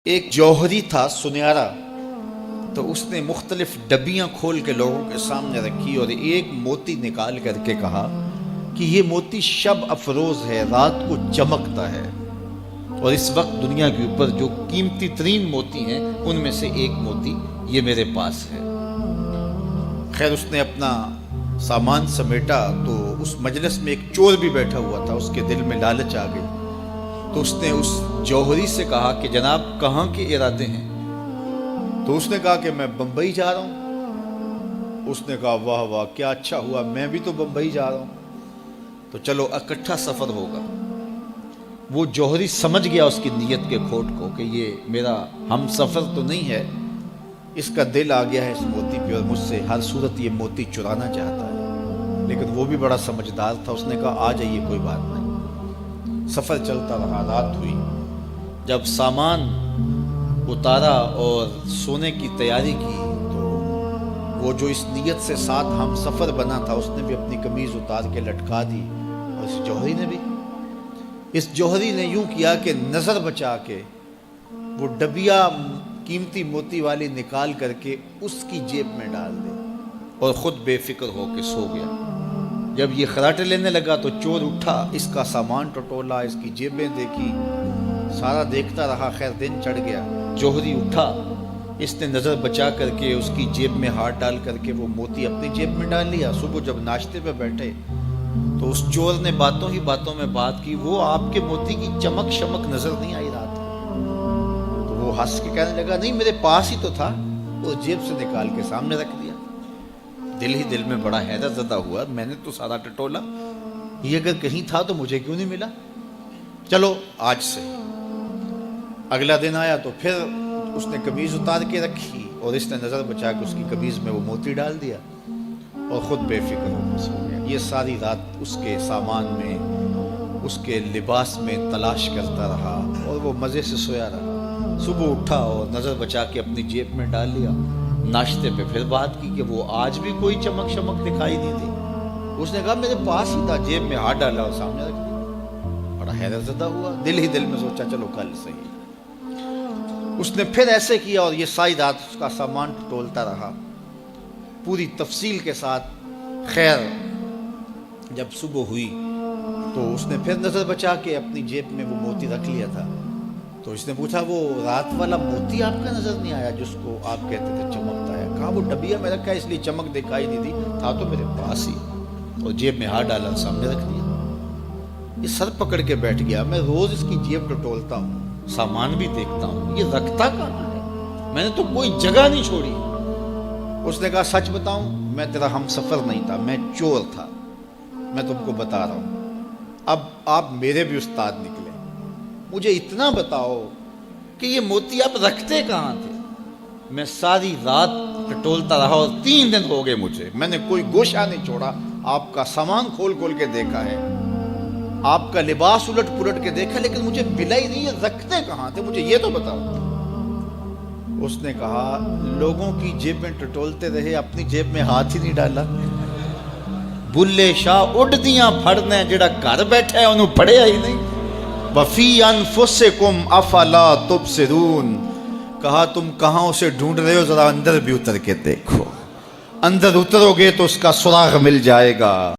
ایک جوہری تھا سنہرا، تو اس نے مختلف ڈبیاں کھول کے لوگوں کے سامنے رکھی اور ایک موتی نکال کر کے کہا کہ یہ موتی شب افروز ہے، رات کو چمکتا ہے، اور اس وقت دنیا کے اوپر جو قیمتی ترین موتی ہیں ان میں سے ایک موتی یہ میرے پاس ہے۔ خیر اس نے اپنا سامان سمیٹا تو اس مجلس میں ایک چور بھی بیٹھا ہوا تھا، اس کے دل میں لالچ آ گئی، تو اس نے اس جوہری سے کہا کہ جناب کہاں کے ارادے ہیں؟ تو اس نے کہا کہ میں بمبئی جا رہا ہوں۔ اس نے کہا واہ واہ کیا اچھا ہوا، میں بھی تو بمبئی جا رہا ہوں، تو چلو اکٹھا سفر ہوگا۔ وہ جوہری سمجھ گیا اس کی نیت کے کھوٹ کو کہ یہ میرا ہم سفر تو نہیں ہے، اس کا دل آ گیا ہے اس موتی پہ اور مجھ سے ہر صورت یہ موتی چرانا چاہتا ہے۔ لیکن وہ بھی بڑا سمجھدار تھا، اس نے کہا آ جائیے کوئی بات نہیں۔ سفر چلتا رہا، رات ہوئی، جب سامان اتارا اور سونے کی تیاری کی تو وہ جو اس نیت سے ساتھ ہم سفر بنا تھا اس نے بھی اپنی قمیض اتار کے لٹکا دی، اور اس جوہری نے بھی۔ اس جوہری نے یوں کیا کہ نظر بچا کے وہ ڈبیا قیمتی موتی والی نکال کر کے اس کی جیب میں ڈال دی اور خود بے فکر ہو کے سو گیا۔ جب یہ خراٹے لینے لگا تو چور اٹھا، اس کا سامان ٹٹولا، اس کی جیبیں دیکھی، سارا دیکھتا رہا۔ خیر دن چڑھ گیا، جوہری اٹھا، اس نے نظر بچا کر کے اس کی جیب میں ہاتھ ڈال کر کے وہ موتی اپنی جیب میں ڈال لیا۔ صبح جب ناشتے پہ بیٹھے تو اس چور نے باتوں ہی باتوں میں بات کی، وہ آپ کے موتی کی چمک شمک نظر نہیں آئی رات۔ تو وہ ہنس کے کہنے لگا نہیں میرے پاس ہی تو تھا، وہ جیب سے نکال کے سامنے رکھ دیا۔ دل ہی دل میں بڑا حیرت زدہ ہوا، میں نے تو سارا ٹٹولا، یہ اگر کہیں تھا تو مجھے کیوں نہیں ملا؟ چلو آج سے۔ اگلا دن آیا تو پھر اس نے قمیض اتار کے رکھی اور اس نے نظر بچا کے اس کی قمیض میں وہ موتی ڈال دیا اور خود بے فکر ہو کے سو گیا۔ یہ ساری رات اس کے سامان میں، اس کے لباس میں تلاش کرتا رہا اور وہ مزے سے سویا رہا۔ صبح اٹھا اور نظر بچا کے اپنی جیب میں ڈال لیا۔ ناشتے پہ پھر بات کی کہ وہ آج بھی کوئی چمک شمک دکھائی نہیں دی۔ اس نے کہا میرے پاس ہی تھا، جیب میں ہاتھ ڈالا اور سامنے رکھ دیا۔ بڑا حیرت زدہ ہوا، دل ہی دل میں سوچا چلو کل صحیح۔ اس نے پھر ایسے کیا اور یہ ساری رات اس کا سامان ٹولتا رہا پوری تفصیل کے ساتھ۔ خیر جب صبح ہوئی تو اس نے پھر نظر بچا کے اپنی جیب میں وہ موتی رکھ لیا تھا۔ تو اس نے پوچھا وہ رات والا موتی آپ کا نظر نہیں آیا جس کو آپ کہتے تھے چمکتا ہے؟ کہا وہ ڈبیا میں رکھا ہے اس لیے چمک دکھائی نہیں دی، تھا تو میرے پاس ہی، اور جیب میں ہاتھ ڈالا سامنے رکھ دیا۔ یہ سر پکڑ کے بیٹھ گیا، میں روز اس کی جیب ٹٹولتا ہوں، سامان بھی دیکھتا ہوں، یہ رکھتا کہاں ہے؟ میں نے تو کوئی جگہ نہیں چھوڑی۔ اس نے کہا سچ بتاؤں میں تیرا ہم سفر نہیں تھا، میں چور تھا، میں تم کو بتا رہا ہوں۔ اب آپ میرے بھی استاد نکلے، مجھے اتنا بتاؤ کہ یہ موتی آپ رکھتے کہاں تھے؟ میں ساری رات ٹٹولتا رہا اور 3 دن ہو گئے مجھے، میں نے کوئی گوشہ نہیں چھوڑا، آپ کا سامان کھول کھول کے دیکھا ہے، آپ کا لباس الٹ پلٹ کے دیکھا، لیکن مجھے ملا ہی نہیں، یہ رکھتے کہاں تھے؟ مجھے یہ تو بتاؤ۔ اس نے کہا لوگوں کی جیب میں ٹٹولتے رہے، اپنی جیب میں ہاتھ ہی نہیں ڈالا۔ بلے شاہ اڈدیاں پھڑنے جڑا گھر بیٹھا ہے انہوں پڑھیا ہی نہیں۔ وَفِي أَنفُسِكُمْ أَفَلَا تُبْصِرُونَ، کہا تم کہاں اسے ڈھونڈ رہے ہو، ذرا اندر بھی اتر کے دیکھو، اندر اترو گے تو اس کا سراغ مل جائے گا۔